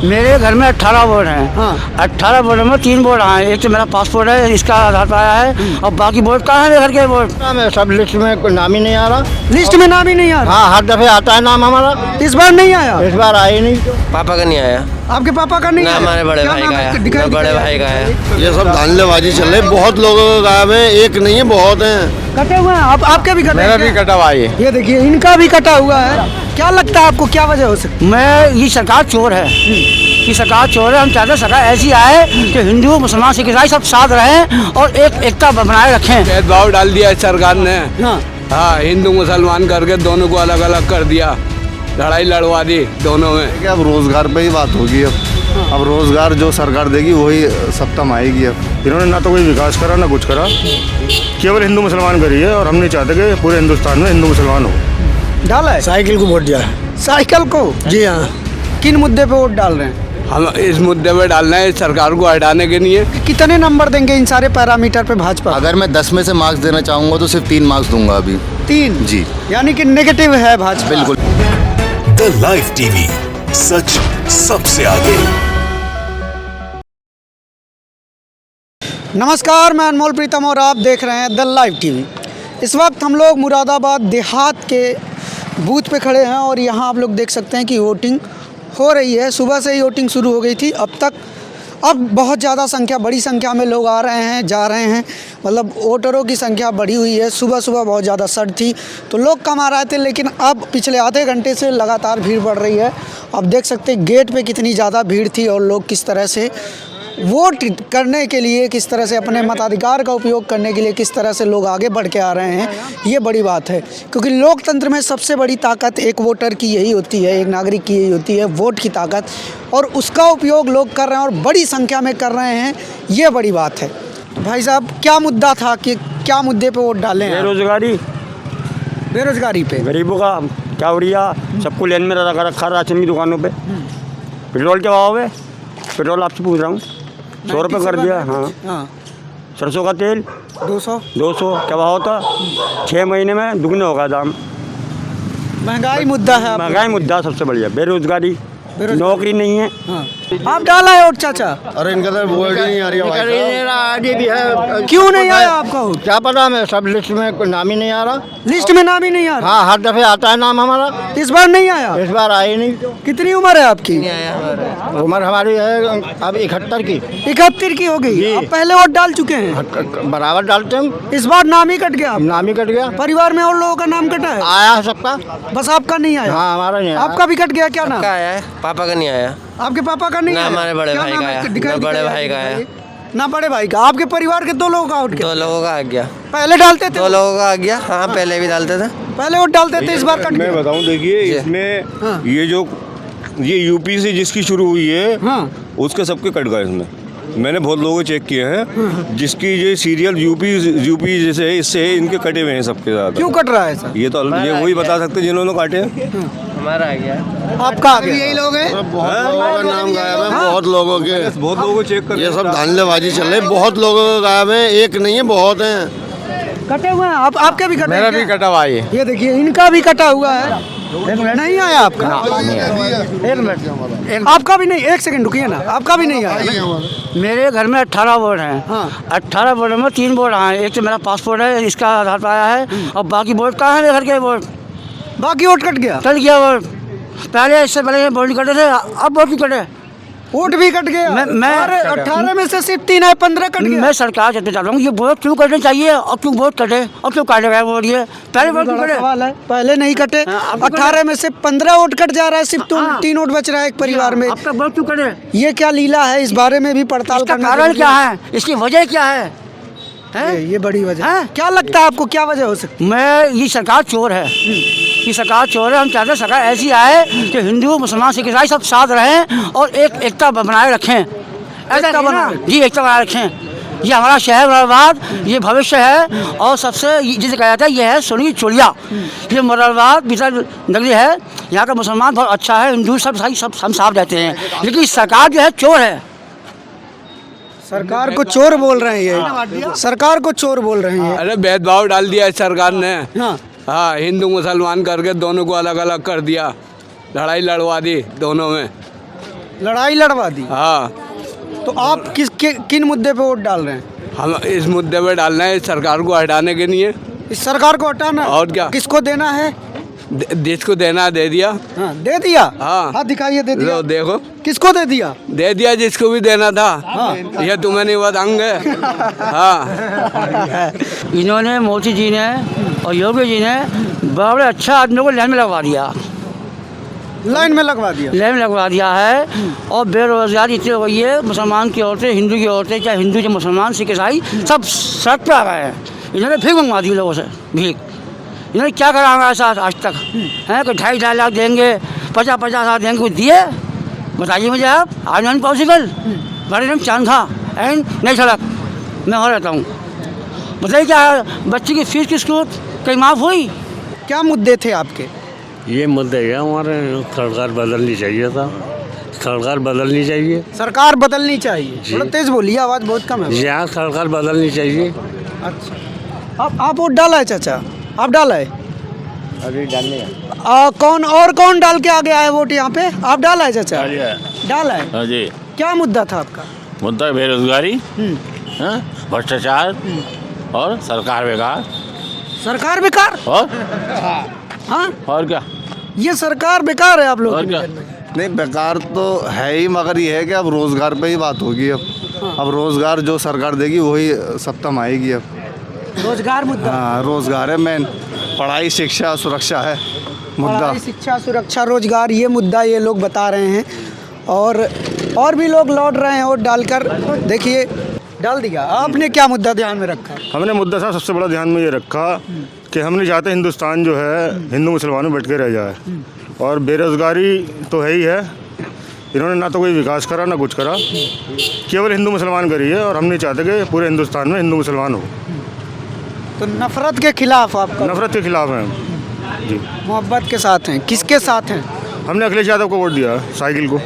मेरे घर में 18 वोट हैं। हाँ। 18 वोट में 3 वोट आए, एक तो मेरा पासपोर्ट है, इसका आधार आया है, और बाकी वोट कहाँ है मेरे घर के वोट? में सब लिस्ट में कोई नाम ही नहीं आ रहा। लिस्ट में नाम ही नहीं आ रहा। हाँ, हर दफे आता है नाम हमारा, इस बार नहीं आया। इस बार आए नहीं। पापा का नहीं आया आपके पापा का नहीं ना, आया? हमारे बड़े क्या भाई नाम का है? आया, दिखाई- बड़े भाई का आया। ये सब धांधलेबाजी चल रही है, बहुत लोगों का गायब है, एक नहीं है बहुत हैं। कटे हुए हैं आपके भी कटे मेरा हैं भी क्या? कटा हुआ है। ये देखिए इनका भी कटा हुआ है। क्या लगता है आपको, क्या वजह हो सकती ये सरकार चोर है, ये सरकार चोर है। हम चाहते हैं सरकार ऐसी आए कि हिंदू मुसलमान सिख ईसाई सब साथ रहें और एक एकता बनाए रखें। भेदभाव डाल दिया है सरकार ने। है? हाँ। हाँ, हिंदू मुसलमान करके दोनों को अलग अलग कर दिया, लड़ाई लड़वा दी दोनों में। क्या अब रोजगार पे ही बात होगी। अब रोजगार जो सरकार देगी वही सत्ता में आएगी। अब इन्होंने ना तो कोई विकास करा ना कुछ करा, केवल हिंदू मुसलमान करी है। और हम नहीं चाहते कि पूरे हिंदुस्तान में हिंदू मुसलमान हो। डाला है साइकिल को वोट दिया। साइकिल को। जी हाँ। किन मुद्दे पे वोट डाल रहे हैं? हम इस मुद्दे पे डालना है सरकार को हटाने के लिए। कितने नंबर देंगे इन सारे पैरामीटर पे भाजपा? अगर मैं 10 में से मार्क्स देना चाहूँगा तो सिर्फ 3 मार्क्स दूंगा अभी। 3 जी। यानी कि नेगेटिव है भाजपा। बिल्कुल। द लाइव टीवी, सच सबसे आगे। नमस्कार, मैं अनमोल प्रीतम और आप देख रहे हैं द लाइव टीवी। इस वक्त हम लोग मुरादाबाद देहात के बूथ पे खड़े हैं और यहाँ आप लोग देख सकते हैं कि वोटिंग हो रही है। सुबह से ही वोटिंग शुरू हो गई थी। अब बहुत ज़्यादा संख्या, बड़ी संख्या में लोग आ रहे हैं, जा रहे हैं। मतलब वोटरों की संख्या बढ़ी हुई है। सुबह सुबह बहुत ज़्यादा सड़ थी तो लोग कम आ रहे थे, लेकिन अब पिछले आधे घंटे से लगातार भीड़ बढ़ रही है। अब देख सकते हैं गेट पे कितनी ज़्यादा भीड़ थी और लोग किस तरह से वोट करने के लिए, किस तरह से अपने मताधिकार का उपयोग करने के लिए किस तरह से लोग आगे बढ़ के आ रहे हैं। ये बड़ी बात है, क्योंकि लोकतंत्र में सबसे बड़ी ताकत एक वोटर की यही होती है, एक नागरिक की यही होती है, वोट की ताकत। और उसका उपयोग लोग कर रहे हैं और बड़ी संख्या में कर रहे हैं। ये बड़ी बात है। भाई साहब, क्या मुद्दा था कि क्या मुद्दे पे वोट डालें? बेरोजगारी पे। गरीबों का क्या हो रहा, सबको लेन में रखा राशन की दुकानों पे। पेट्रोल के भाव है, पेट्रोल आपसे पूछ रहा हूँ, 100 रुपये कर दिया। हाँ। सरसों का तेल 200 क्या भाव था? 6 महीने में दुगने होगा दाम। महंगाई मुद्दा है। महंगाई मुद्दा सबसे बढ़िया। बेरोजगारी, नौकरी नहीं है। हाँ। आप डाला है वोट चाचा? अरे इनका तो वोट ही नहीं आ रही है भाई साहब। आगे भी है। क्यों नहीं आया आपका वोट? क्या पता, में सब लिस्ट में कोई नाम ही नहीं आ रहा। लिस्ट में नाम ही नहीं आ रहा। हाँ, हर दफे आता है नाम हमारा, इस बार नहीं आया। इस बार आए नहीं। कितनी उम्र है आपकी? उम्र हमारी है अब 71 की। 71 की हो गई। आप पहले वोट डाल चुके हैं? बराबर डालते हम। इस बार नाम ही कट गया। नाम ही कट गया। परिवार में और लोगों का नाम कटा है? आया है सबका, बस आपका नहीं आया। हाँ हमारा नहीं आया। आपका भी कट गया। क्या नाम? का आया है, पापा का नहीं आया आपके पापा का नहीं ना, आया? हमारे बड़े क्या भाई नाम का है? आया, दिखाई- ना बड़े दिखाई- भाई का आया। ना बड़े भाई का। आपके परिवार के 2 लोगों का वोट गया? 2 लोगों का आ गया। पहले डालते थे? 2 लोगों का आ गया। हाँ, पहले भी डालते थे। पहले वोट डालते थे, इस बार कट मैं गया। बताऊं, देखिए जी। इसमें हाँ। ये यूपी से जिसकी शुरू हुई है, हाँ। उसके सबके कट गए इसमें। मैंने बहुत लोगों को चेक किए हैं, जिसकी ये सीरियल यूपी जैसे है, इससे इनके कटे हुए हैं सबके साथ। क्यों कट रहा है सर? ये तो ये वही बता सकते हैं जिन्होंने काटे हैं। हमारा आ गया। आपका आ गया। यही लोग हैं। बहुत लोगों का नाम गायब है, बहुत लोगों के। बहुत लोगों को चेक कर। ये सब धांधलेबाजी चल रही है, बहुत लोगों का गायब है, एक नहीं है बहुत हैं। कटे हुए हैं। आपके भी कटे मेरा हैं भी क्या? कटा हुआ है। ये देखिए इनका भी कटा हुआ है। नहीं आया आपका? आपका भी नहीं? 1 सेकंड रुकिए ना। आपका भी नहीं आया? मेरे घर में 18 वोट हैं। हाँ। 18 वोट में 3 वोट आए, एक तो मेरा पासपोर्ट है, इसका आधार आया है, और बाकी वोट कहाँ है मेरे घर के वोट? बाकी वोट कट गया। कट गया वोट। पहले इससे पहले वोट नहीं कटे थे, अब वोट क्यों कटे? वोट भी कट गया। मैं 18 में से सिर्फ 3 आए, 15 कट गया। मैं सरकार कहते चाहता हूँ ये वोट क्यों करने चाहिए और क्यों वोट कटे और क्यों काटे गए वोट? ये पहले वोट क्यों बड़ा कटे? सवाल है। पहले नहीं कटे। हाँ, अब तो 18 में से 15 वोट कट जा रहा है, सिर्फ हाँ। 3 वोट बच रहा है एक परिवार में। आपका वोट क्यों कटे? ये क्या लीला है? इस बारे में भी पड़ताल इसका करना कारण जरूरी क्या है? इसकी वजह क्या है? ये बड़ी वजह हैं? क्या लगता है आपको, क्या वजह हो सकती ये सरकार चोर है, ये सरकार चोर है। हम चाहते हैं सरकार ऐसी आए कि हिंदू मुसलमान सिख ईसाई सब साथ रहें और एक एकता बनाए रखें। एकता बनाए? जी, एकता बनाए रखें। ये हमारा शहर मुरादाबाद, ये भविष्य है। और सबसे जिसे कहा जाता है ये है सोनी चोलिया। ये मुरादाबाद बितर नगरी है, यहाँ का मुसलमान बहुत अच्छा है, हिंदू सब हम साफ रहते हैं, लेकिन सरकार जो है चोर है। सरकार को चोर बोल रहे हैं ये, सरकार को चोर बोल रहे हैं। अरे भेदभाव डाल दिया है सरकार ने। हाँ। हाँ, हिंदू मुसलमान करके दोनों को अलग अलग कर दिया, लड़ाई लड़वा दी दोनों में। लड़ाई लड़वा दी। हाँ, तो आप किन मुद्दे पे वोट डाल रहे हैं? हम इस मुद्दे पे डालना है सरकार को हटाने के लिए। इस सरकार को हटाना? और क्या? किसको देना है? देश को देना दे दिया। हाँ, दे दिया। हाँ। हाथ दिखाइए, दे दिया। लो देखो, किसको दे दिया? दे दिया जिसको भी देना था। ये तुम्हें नहीं बताऊंगे। हाँ, इन्होंने मोदी जी ने और योगी जी ने बड़े अच्छा आदमी को लाइन में लगवा दिया, लाइन में लगवा दिया। लाइन में लगवा दिया है। और बेरोजगारी इतनी हो गई है, मुसलमान की औरतें, हिंदू की औरतें, चाहे हिंदू चाहे मुसलमान, सिख ईसाई, सब सड़क पे आ गए हैं। इन्होंने भीख मंगवा दी लोगों से, भीख। इन्होंने क्या करा हमारे साथ आज तक? हैं कि 2.5 लाख देंगे, 50 लाख देंगे, कुछ दिए? बताइए मुझे आप। आज नॉन पॉसिबल। बड़े एकदम चांद था एंड नहीं सड़क मैं हो रहता हूँ। बताइए क्या बच्चे की फीस की स्कूल कहीं माफ़ हुई? क्या मुद्दे थे आपके? ये मुद्दे है हमारे, सरकार बदलनी चाहिए था, सरकार बदलनी चाहिए। सरकार बदलनी चाहिए। थोड़ा तेज बोलिए, आवाज़ बहुत कम है। यहाँ सरकार बदलनी चाहिए। अच्छा, आप वोट डाला है चाचा? आप डाला है? अभी डालने कौन डाल के आगे आया वोट यहाँ पे? आप डाला है चाचा? डाला है। हाँ जी। क्या मुद्दा था आपका? मुद्दा बेरोजगारी, भ्रष्टाचार और सरकार बेकार। सरकार बेकार? और हाँ, और क्या? ये सरकार बेकार है आप लोग? और क्या? नहीं, बेकार तो है ही, मगर ये है कि अब रोज़गार पे ही बात होगी। अब रोज़गार जो सरकार देगी वही सत्ता आएगी। अब रोजगार मुद्दा। हाँ, रोज़गार है मेन। पढ़ाई, शिक्षा, सुरक्षा है मुद्दा। पढ़ाई, शिक्षा, सुरक्षा, रोजगार, ये मुद्दा ये लोग बता रहे हैं। और भी लोग लौट रहे हैं वोट डालकर। देखिए, डाल दिया। आपने क्या मुद्दा ध्यान में रखा? हमने मुद्दा साहब सबसे बड़ा ध्यान में ये रखा कि हम नहीं चाहते हिंदुस्तान जो है हिंदू मुसलमानों में बैठ के रह जाए। और बेरोज़गारी तो है ही है। इन्होंने ना तो कोई विकास करा ना कुछ करा, केवल हिंदू मुसलमान करी है। और हम नहीं चाहते कि पूरे हिंदुस्तान में हिंदू मुसलमान हो। तो नफरत के खिलाफ आपका? नफरत के खिलाफ हैं जी। मोहब्बत के साथ हैं? किसके साथ हैं? हमने अखिलेश यादव को वोट दिया, साइकिल को।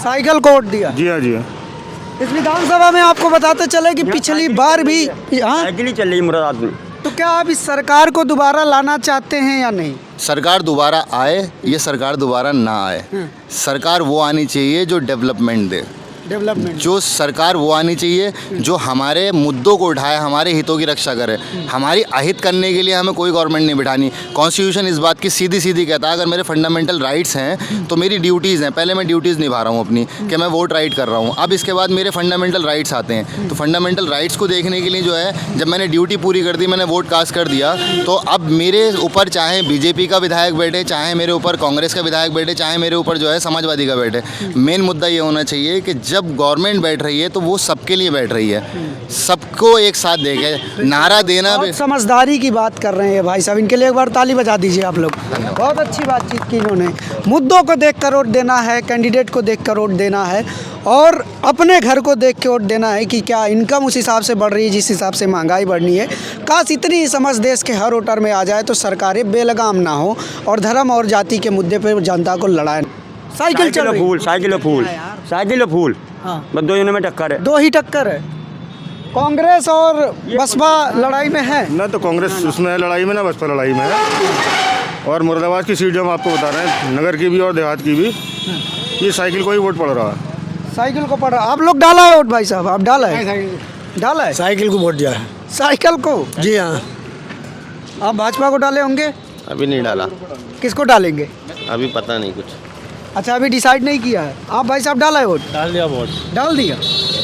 साइकिल को वोट दिया? जी हाँ, जी हाँ। इस विधानसभा में आपको बताते चले कि पिछली बार भी, हाँ, साइकिल ही चल रही मुरादाबाद में। तो क्या आप इस सरकार को दोबारा लाना चाहते हैं या नहीं? सरकार दोबारा आए, ये सरकार दोबारा ना आए। सरकार वो आनी चाहिए जो डेवलपमेंट दे। डेवलपमेंट जो सरकार वो आनी चाहिए जो हमारे मुद्दों को उठाए, हमारे हितों की रक्षा करे। हमारी अहित करने के लिए हमें कोई गवर्नमेंट नहीं बिठानी। कॉन्स्टिट्यूशन इस बात की सीधी सीधी कहता है, अगर मेरे फंडामेंटल राइट्स हैं तो मेरी ड्यूटीज़ हैं। पहले मैं ड्यूटीज़ निभा रहा हूँ अपनी, कि मैं वोट राइट कर रहा हूँ। अब इसके बाद मेरे फंडामेंटल राइट्स आते हैं। तो फंडामेंटल राइट्स को देखने के लिए जो है, जब मैंने ड्यूटी पूरी कर दी, मैंने वोट कास्ट कर दिया, तो अब मेरे ऊपर चाहे बीजेपी का विधायक बैठे, चाहे मेरे ऊपर कांग्रेस का विधायक बैठे, चाहे मेरे ऊपर जो है समाजवादी का बैठे, मेन मुद्दा ये होना चाहिए कि जब गवर्नमेंट बैठ रही है तो वो सबके लिए बैठ रही है, सबको एक साथ देखे। नारा देना भी। बहुत समझदारी की बात कर रहे हैं भाई साहब, इनके लिए एक बार ताली बजा दीजिए आप लोग। बहुत अच्छी बातचीत की इन्होंने। मुद्दों को देख कर वोट देना है, कैंडिडेट को देख कर वोट देना है, और अपने घर को देख के वोट देना है कि क्या इनकम उस हिसाब से बढ़ रही है जिस हिसाब से महंगाई बढ़नी है। काश इतनी समझ देश के हर वोटर में आ जाए तो सरकारें बेलगाम ना हो और धर्म और जाति के मुद्दे पर जनता को लड़ाए। साइकिल चल रही, फूल, साइकिल फूल, साइकिल फूल। हाँ, बस दो जनों में टक्कर है। दो ही टक्कर है। कांग्रेस और बसपा लड़ाई में है। ना तो कांग्रेस उसमें है लड़ाई में, ना बसपा लड़ाई में है। और मुरादाबाद की सीट जो हम आपको बता रहे हैं, नगर की भी और देहात की भी, ये साइकिल को ही वोट पड़ रहा है। साइकिल को पड़ रहा। आप लोग डाला है वोट भाई साहब? आप डाला है? डाला है? साइकिल को वोट दिया है। साइकिल को? जी हाँ। आप भाजपा को डाले होंगे? अभी नहीं डाला, किसको डालेंगे? अभी पता नहीं कुछ। अच्छा, अभी डिसाइड नहीं किया है। आप भाई साहब डाला है वोट? डाल दिया वोट, डाल दिया।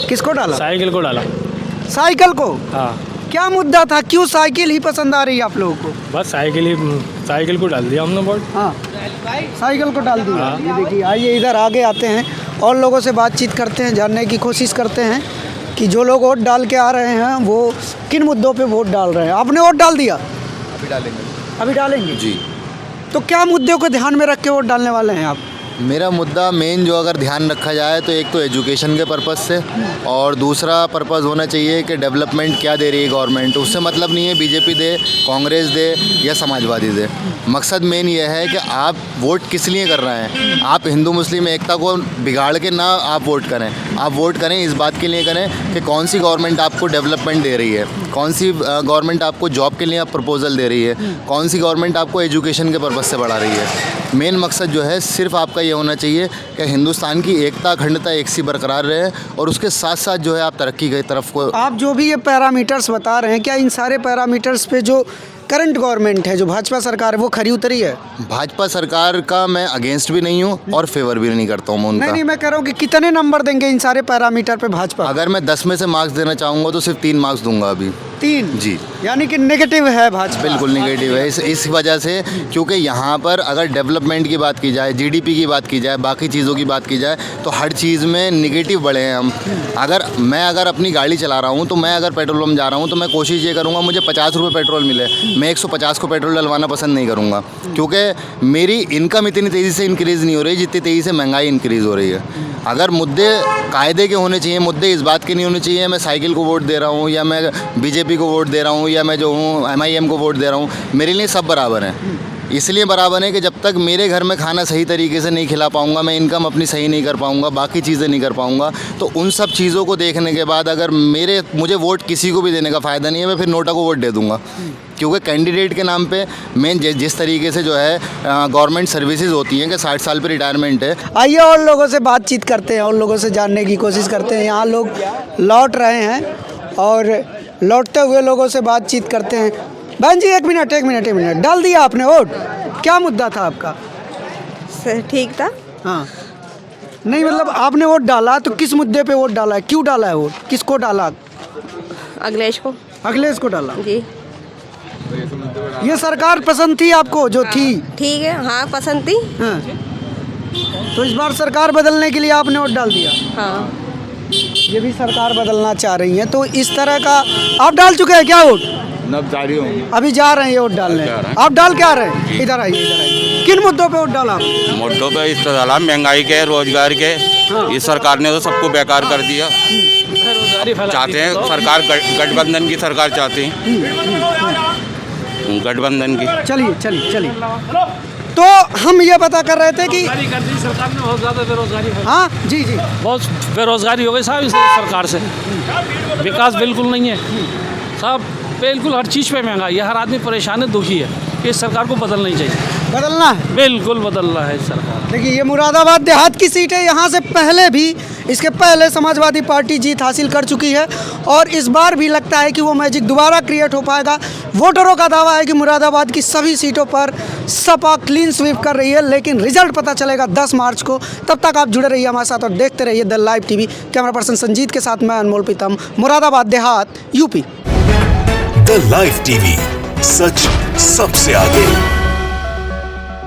किसको डाला? साइकिल को डाला। साइकिल को? हाँ, क्या मुद्दा था, क्यों साइकिल ही पसंद आ रही है आप लोगों को? बस साइकिल को डाल दिया हमने वोट। हाँ, साइकिल को डाल दिया। ये देखिए, आइए इधर आगे आते हैं और लोगों से बातचीत करते हैं, जानने की कोशिश करते हैं कि जो लोग वोट डाल के आ रहे हैं वो किन मुद्दों पे वोट डाल रहे हैं। आपने वोट डाल दिया? अभी डालेंगे। अभी डालेंगे जी। तो क्या मुद्दों को ध्यान में रख के वोट डालने वाले हैं आप? मेरा मुद्दा मेन जो अगर ध्यान रखा जाए तो एक तो एजुकेशन के पर्पज़ से, और दूसरा पर्पज़ होना चाहिए कि डेवलपमेंट क्या दे रही है गवर्नमेंट। उससे मतलब नहीं है बीजेपी दे, कांग्रेस दे या समाजवादी दे। मकसद मेन ये है कि आप वोट किस लिए कर रहे हैं। आप हिंदू मुस्लिम एकता को बिगाड़ के ना आप वोट करें। आप वोट करें इस बात के लिए करें कि कौन सी गवर्नमेंट आपको डेवलपमेंट दे रही है, कौन सी गवर्नमेंट आपको जॉब के लिए प्रपोजल दे रही है, कौन सी गवर्नमेंट आपको एजुकेशन के पर्पज़ से बढ़ा रही है। मेन मकसद जो है सिर्फ आपका ये होना चाहिए कि हिंदुस्तान की एकता अखंडता एक सी बरकरार रहे और उसके साथ साथ जो है आप तरक्की की तरफ को। आप जो भी ये पैरामीटर्स बता रहे हैं, क्या इन सारे पैरामीटर्स पे जो करंट गवर्नमेंट है, जो भाजपा सरकार है, वो खरी उतरी है? भाजपा सरकार का मैं अगेंस्ट भी नहीं हूँ और फेवर भी नहीं करता हूँ मैं उनका। नहीं, मैं कह रहा हूँ कि कितने नंबर देंगे इन सारे पैरामीटर पे भाजपा? अगर मैं 10 में से मार्क्स देना चाहूँगा तो सिर्फ 3 मार्क्स दूंगा अभी। 3? जी। यानी कि नेगेटिव है भाजपा? बिल्कुल नेगेटिव है इस वजह से, क्योंकि यहाँ पर अगर डेवलपमेंट की बात की जाए, जीडीपी की बात की जाए, बाकी चीज़ों की बात की जाए तो हर चीज़ में निगेटिव बढ़े हैं हम। अगर अपनी गाड़ी चला रहा हूँ तो मैं अगर पेट्रोल पंप जा रहा हूँ तो मैं कोशिश ये करूँगा मुझे 50 रुपये पेट्रोल मिले, मैं 150 को पेट्रोल डलवाना पसंद नहीं करूँगा, क्योंकि मेरी इनकम इतनी तेज़ी से इंक्रीज़ नहीं हो रही जितनी तेज़ी से महंगाई इंक्रीज़ हो रही है। अगर मुद्दे कायदे के होने चाहिए, मुद्दे इस बात के नहीं होने चाहिए मैं साइकिल को वोट दे रहा हूँ या मैं बीजेपी को वोट दे रहा हूँ या मैं जो हूँ MIM को वोट दे रहा हूँ, मेरे लिए सब बराबर हैं। इसलिए बराबर है कि जब तक मेरे घर में खाना सही तरीके से नहीं खिला पाऊँगा, मैं इनकम अपनी सही नहीं कर पाऊँगा, बाकी चीज़ें नहीं कर पाऊँगा, तो उन सब चीज़ों को देखने के बाद अगर मुझे वोट किसी को भी देने का फ़ायदा नहीं है, मैं फिर नोटा को वोट दे दूँगा। क्योंकि कैंडिडेट के नाम पे मेन जिस तरीके से जो है गवर्नमेंट सर्विसेज होती हैं कि 60 साल पे रिटायरमेंट है। आइए और लोगों से बातचीत करते हैं, और लोगों से जानने की कोशिश करते हैं। यहाँ लोग लौट रहे हैं और लौटते हुए लोगों से बातचीत करते हैं। बहन जी एक मिनट, डाल दिया आपने वोट? क्या मुद्दा था आपका? ठीक था। हाँ, नहीं मतलब आपने वोट डाला तो किस मुद्दे पे वोट डाला है, क्यों डाला है वोट, किसको डाला? अखिलेश को। अखिलेश को डाला जी। ये सरकार पसंद थी आपको जो थी? ठीक है, हाँ पसंद थी। हाँ, तो इस बार सरकार बदलने के लिए आपने वोट डाल दिया? हाँ। ये भी सरकार बदलना चाह रही है, तो इस तरह का आप डाल चुके हैं क्या वोट? जारी हूँ, अभी जा रहे हैं ये वोट डालने? आप डाल क्या रहे हैं? इधर आइए। किन मुद्दों पे वोट डाला? मुद्दों पे इस तरह महंगाई के, रोजगार के। इस सरकार ने तो सबको बेकार कर दिया। चाहते हैं सरकार गठबंधन की सरकार चाहते हैं, गठबंधन की। चलिए तो हम ये पता कर रहे थे कि सरकार ने बहुत ज़्यादा बेरोजगारी है। हाँ जी, बहुत बेरोजगारी हो गई साहब इस सरकार से। विकास बिल्कुल नहीं है साहब, बिल्कुल हर चीज़ पे महंगाई है, हर आदमी परेशान है, दुखी है। इस सरकार को बदलना ही चाहिए। बदलना है? बिल्कुल बदलना है सरकार। देखिए ये मुरादाबाद देहात की सीट है, यहाँ से पहले भी, इसके पहले समाजवादी पार्टी जीत हासिल कर चुकी है और इस बार भी लगता है कि वो मैजिक दोबारा क्रिएट हो पाएगा। वोटरों का दावा है कि मुरादाबाद की सभी सीटों पर सपा क्लीन स्वीप कर रही है, लेकिन रिजल्ट पता चलेगा 10 मार्च को। तब तक आप जुड़े रहिए हमारे साथ और देखते रहिए the live TV. Camera person Sanjeet के साथ मैं अनमोल प्रीतम, मुरादाबाद देहात, यूपी। द लाइव टीवी, सच सबसे आगे।